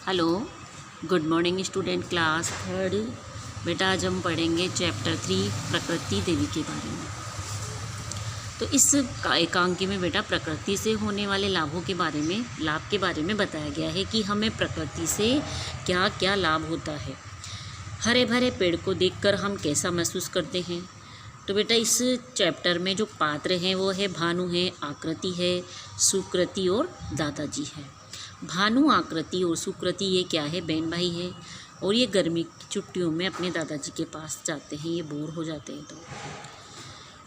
Hello, good morning student class third. बेटा आज हम पढ़ेंगे चैप्टर 3 प्रकृति देवी के बारे में। तो इस एकांकी में बेटा प्रकृति से होने वाले लाभ के बारे में बताया गया है कि हमें प्रकृति से क्या क्या लाभ होता है। हरे भरे पेड़ को देखकर हम कैसा महसूस करते हैं। तो बेटा इस चैप्टर में जो पात्र हैं वो है भानु है, आकृति है, सुकृति और दादाजी है। भानु, आकृति और सुकृति ये क्या है? बहन भाई है और ये गर्मी की छुट्टियों में अपने दादाजी के पास जाते हैं, ये बोर हो जाते हैं। तो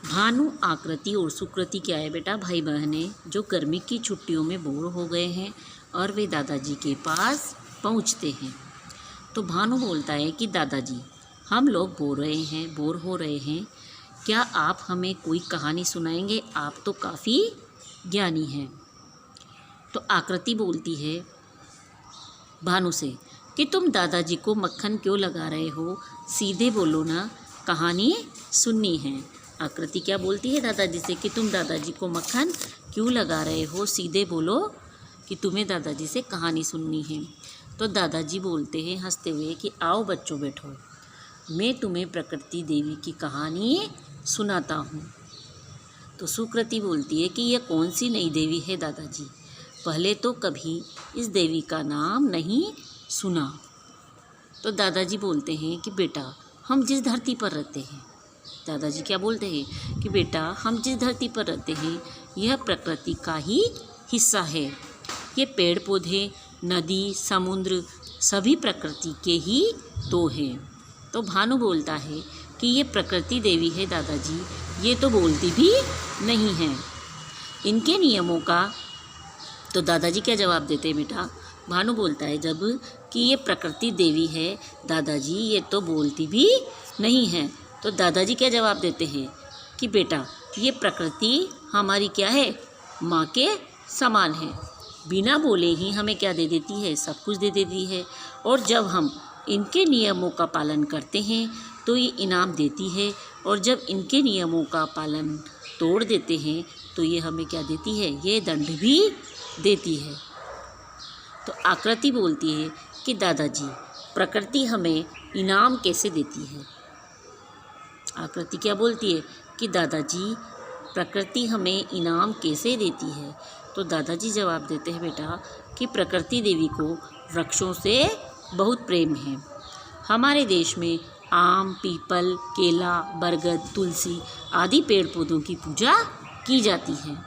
भानु, आकृति और सुकृति क्या है बेटा? भाई बहन है जो गर्मी की छुट्टियों में बोर हो गए हैं और वे दादाजी के पास पहुंचते हैं। तो भानु बोलता है कि दादाजी हम लोग बोर हो रहे हैं, क्या आप हमें कोई कहानी सुनाएंगे? आप तो काफ़ी ज्ञानी हैं। तो आकृति बोलती है भानु से कि तुम दादाजी को मक्खन क्यों लगा रहे हो? सीधे बोलो ना, कहानी सुननी है। आकृति क्या बोलती है दादाजी से कि तुम दादाजी को मक्खन क्यों लगा रहे हो? सीधे बोलो कि तुम्हें दादाजी से कहानी सुननी है। तो दादाजी बोलते हैं हंसते हुए कि आओ बच्चों बैठो, मैं तुम्हें प्रकृति देवी की कहानी सुनाता हूँ। तो सुकृति बोलती है कि यह कौन सी नई देवी है दादाजी? पहले तो कभी इस देवी का नाम नहीं सुना। तो दादाजी बोलते हैं कि बेटा हम जिस धरती पर रहते हैं, दादाजी क्या बोलते हैं कि बेटा हम जिस धरती पर रहते हैं यह प्रकृति का ही हिस्सा है। ये पेड़ पौधे, नदी, समुद्र सभी प्रकृति के ही तो हैं। तो भानु बोलता है कि ये प्रकृति देवी है दादाजी, ये तो बोलती भी नहीं है, इनके नियमों का। तो दादाजी क्या जवाब देते हैं बेटा? भानु बोलता है जब कि ये प्रकृति देवी है दादाजी, ये तो बोलती भी नहीं है। तो दादाजी क्या जवाब देते हैं कि बेटा ये प्रकृति हमारी क्या है? माँ के समान है, बिना बोले ही हमें क्या दे देती है? सब कुछ दे देती है। और जब हम इनके नियमों का पालन करते हैं तो ये इनाम देती है, और जब इनके नियमों का पालन तोड़ देते हैं तो ये हमें क्या देती है? ये दंड भी देती है। तो आकृति बोलती है कि दादाजी प्रकृति हमें इनाम कैसे देती है? आकृति क्या बोलती है कि दादाजी प्रकृति हमें इनाम कैसे देती है? तो दादाजी जवाब देते हैं बेटा कि प्रकृति देवी को वृक्षों से बहुत प्रेम है। हमारे देश में आम, पीपल, केला, बरगद, तुलसी आदि पेड़ पौधों की पूजा की जाती है।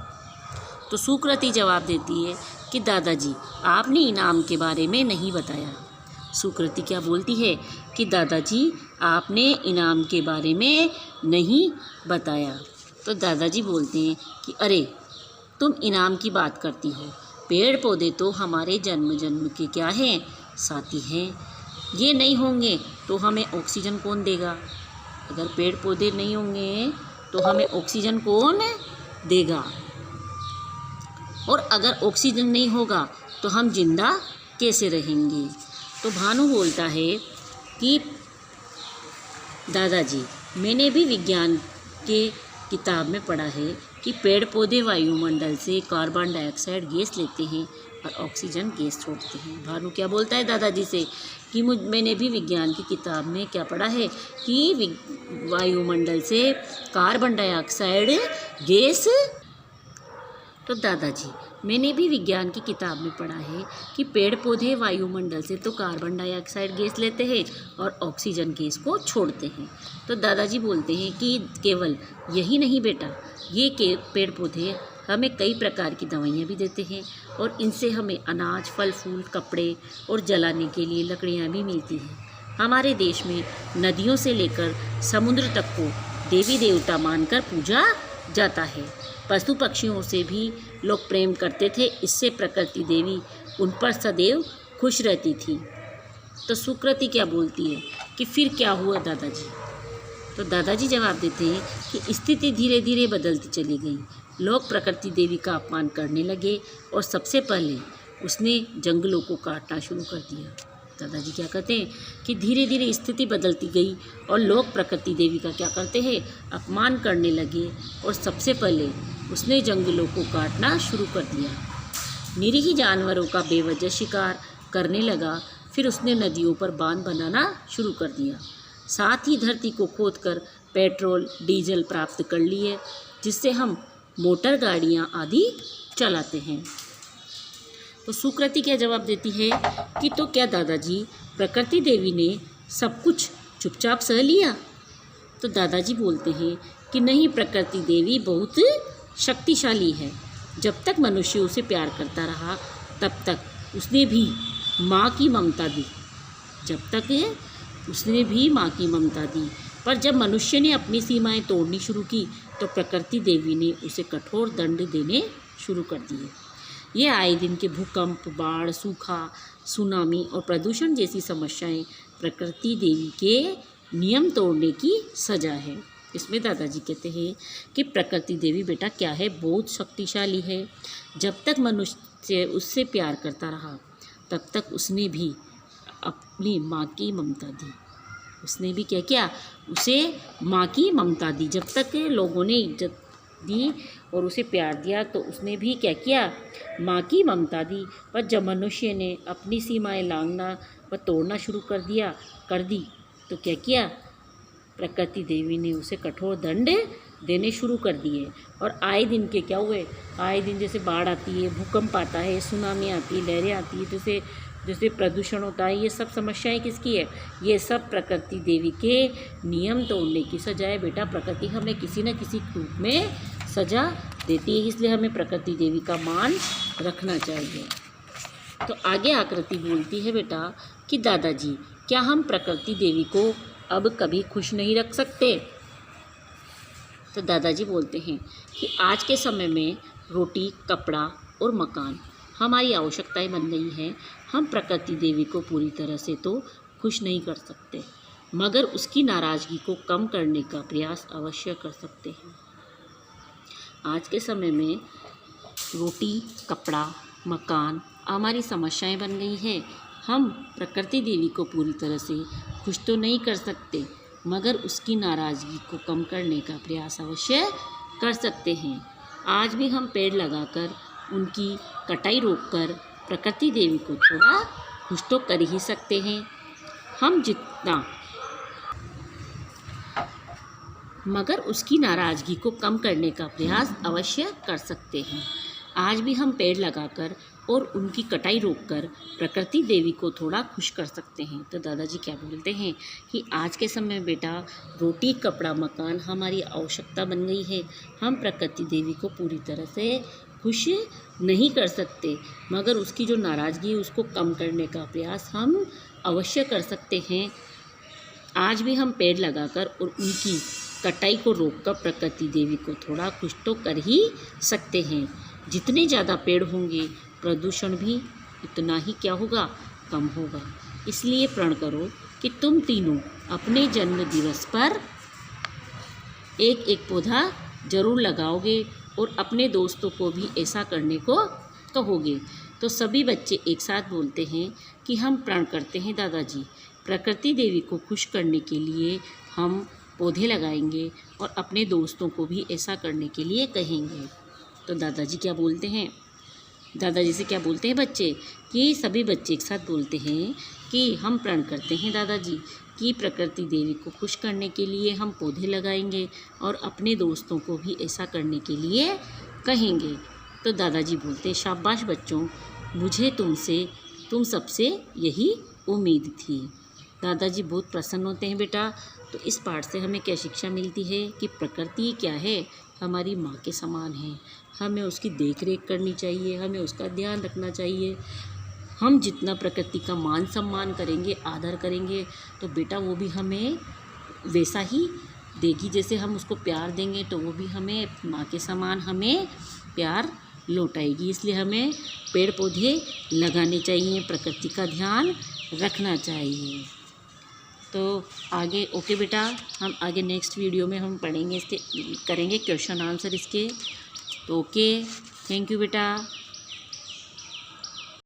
तो सुकृति जवाब देती है कि दादाजी आपने इनाम के बारे में नहीं बताया। सुकृति क्या बोलती है कि दादाजी आपने इनाम के बारे में नहीं बताया। तो दादाजी बोलते हैं कि अरे तुम इनाम की बात करती हो, पेड़ पौधे तो हमारे जन्म जन्म के क्या हैं? साथी हैं। ये नहीं होंगे तो हमें ऑक्सीजन कौन देगा? अगर पेड़ पौधे नहीं होंगे तो हमें ऑक्सीजन कौन देगा? और अगर ऑक्सीजन नहीं होगा तो हम जिंदा कैसे रहेंगे? तो भानु बोलता है कि दादाजी मैंने भी विज्ञान के किताब में पढ़ा है कि पेड़ पौधे वायुमंडल से कार्बन डाइऑक्साइड गैस लेते हैं और ऑक्सीजन गैस छोड़ते हैं। भानु क्या बोलता है दादाजी से कि मैंने भी विज्ञान की किताब में क्या पढ़ा है कि वायुमंडल से कार्बन डाइऑक्साइड गैस। तो दादाजी मैंने भी विज्ञान की किताब में पढ़ा है कि पेड़ पौधे वायुमंडल से तो कार्बन डाइऑक्साइड गैस लेते हैं और ऑक्सीजन गैस को छोड़ते हैं। तो दादाजी बोलते हैं कि केवल यही नहीं बेटा, ये के पेड़ पौधे हमें कई प्रकार की दवाइयाँ भी देते हैं और इनसे हमें अनाज, फल फूल, कपड़े और जलाने के लिए लकड़ियाँ भी मिलती हैं। हमारे देश में नदियों से लेकर समुद्र तक को देवी देवता मानकर पूजा जाता है। पशु पक्षियों से भी लोग प्रेम करते थे, इससे प्रकृति देवी उन पर सदैव खुश रहती थी। तो सुकृति क्या बोलती है कि फिर क्या हुआ दादाजी? तो दादाजी जवाब देते हैं कि स्थिति धीरे धीरे बदलती चली गई। लोग प्रकृति देवी का अपमान करने लगे और सबसे पहले उसने जंगलों को काटना शुरू कर दिया। दादाजी क्या कहते हैं कि धीरे धीरे स्थिति बदलती गई और लोग प्रकृति देवी का क्या करते हैं? अपमान करने लगे और सबसे पहले उसने जंगलों को काटना शुरू कर दिया। निरीह जानवरों का बेवजह शिकार, करने लगा। फिर उसने नदियों पर बांध बनाना शुरू कर दिया। साथ ही धरती को खोदकर पेट्रोल डीजल प्राप्त कर लिए, जिससे हम मोटर गाड़ियाँ आदि चलाते हैं। तो सुकृति क्या जवाब देती है कि तो क्या दादाजी प्रकृति देवी ने सब कुछ चुपचाप सह लिया? तो दादाजी बोलते हैं कि नहीं, प्रकृति देवी बहुत शक्तिशाली है। जब तक मनुष्य उसे प्यार करता रहा तब तक उसने भी माँ की ममता दी। पर जब मनुष्य ने अपनी सीमाएं तोड़नी शुरू की तो प्रकृति देवी ने उसे कठोर दंड देने शुरू कर दिए। ये आए दिन के भूकंप, बाढ़, सूखा, सुनामी और प्रदूषण जैसी समस्याएं प्रकृति देवी के नियम तोड़ने की सजा है। इसमें दादाजी कहते हैं कि प्रकृति देवी बेटा क्या है, बहुत शक्तिशाली है। जब तक मनुष्य उससे प्यार करता रहा तब तक उसने भी अपनी माँ की ममता दी। उसने भी क्या किया, उसे माँ की ममता दी। जब तक लोगों ने इज्जत दी और उसे प्यार दिया तो उसने भी क्या किया, माँ की ममता दी। पर जब मनुष्य ने अपनी सीमाएं लांघना व तोड़ना शुरू कर दी तो क्या किया, प्रकृति देवी ने उसे कठोर दंड देने शुरू कर दिए। और आए दिन के क्या हुए, आए दिन जैसे बाढ़ आती है, भूकंप आता है, सुनामी आती है, लहरें आती है, जैसे प्रदूषण होता है, ये सब समस्याएं किसकी है? ये सब प्रकृति देवी के नियम तोड़ने की सजा है। बेटा प्रकृति हमें किसी न किसी रूप में सजा देती है, इसलिए हमें प्रकृति देवी का मान रखना चाहिए। तो आगे आकृति बोलती है बेटा कि दादाजी क्या हम प्रकृति देवी को अब कभी खुश नहीं रख सकते? तो दादाजी बोलते हैं कि आज के समय में रोटी, कपड़ा और मकान हमारी आवश्यकताएं बन गई हैं। हम प्रकृति देवी को पूरी तरह से तो खुश नहीं कर सकते, मगर उसकी नाराज़गी को कम करने का प्रयास अवश्य कर सकते हैं। आज के समय में रोटी, कपड़ा, मकान हमारी समस्याएं बन गई हैं। हम प्रकृति देवी को पूरी तरह से खुश तो नहीं कर सकते, मगर उसकी नाराज़गी को कम करने का प्रयास अवश्य कर सकते हैं। आज भी हम पेड़ लगाकर उनकी कटाई रोककर प्रकृति देवी को थोड़ा खुश तो कर ही सकते हैं। मगर उसकी नाराज़गी को कम करने का प्रयास अवश्य कर सकते हैं। आज भी हम पेड़ लगाकर और उनकी कटाई रोककर प्रकृति देवी को थोड़ा खुश कर सकते हैं। तो दादाजी क्या बोलते हैं कि आज के समय में बेटा रोटी, कपड़ा, मकान हमारी आवश्यकता बन गई है। हम प्रकृति देवी को पूरी तरह से खुश नहीं कर सकते, मगर उसकी जो नाराज़गी है उसको कम करने का प्रयास हम अवश्य कर सकते हैं। आज भी हम पेड़ लगाकर और उनकी कटाई को रोककर प्रकृति देवी को थोड़ा खुश तो कर ही सकते हैं। जितने ज़्यादा पेड़ होंगे प्रदूषण भी उतना ही क्या होगा, कम होगा। इसलिए प्रण करो कि तुम तीनों अपने जन्म दिवस पर एक एक पौधा जरूर लगाओगे और अपने दोस्तों को भी ऐसा करने को कहोगे। तो सभी बच्चे एक साथ बोलते हैं कि हम प्रण करते हैं दादाजी, प्रकृति देवी को खुश करने के लिए हम पौधे लगाएंगे और अपने दोस्तों को भी ऐसा करने के लिए कहेंगे। तो दादाजी क्या बोलते हैं, दादाजी से क्या बोलते हैं बच्चे कि सभी बच्चे एक साथ बोलते हैं कि हम प्रण करते हैं दादाजी कि प्रकृति देवी को खुश करने के लिए हम पौधे लगाएंगे और अपने दोस्तों को भी ऐसा करने के लिए कहेंगे। तो दादाजी बोलते हैं शाबाश बच्चों, मुझे तुम सबसे यही उम्मीद थी। दादाजी बहुत प्रसन्न होते हैं बेटा। तो इस पाठ से हमें क्या शिक्षा मिलती है कि प्रकृति क्या है, हमारी माँ के समान है। हमें उसकी देख रेख करनी चाहिए, हमें उसका ध्यान रखना चाहिए। हम जितना प्रकृति का मान सम्मान करेंगे, आदर करेंगे, तो बेटा वो भी हमें वैसा ही देगी। जैसे हम उसको प्यार देंगे तो वो भी हमें माँ के समान हमें प्यार लौटाएगी। इसलिए हमें पेड़ पौधे लगाने चाहिए, प्रकृति का ध्यान रखना चाहिए। तो आगे ओके बेटा, हम आगे नेक्स्ट वीडियो में हम पढ़ेंगे, इसके करेंगे क्वेश्चन आंसर इसके। तो ओके, थैंक यू बेटा।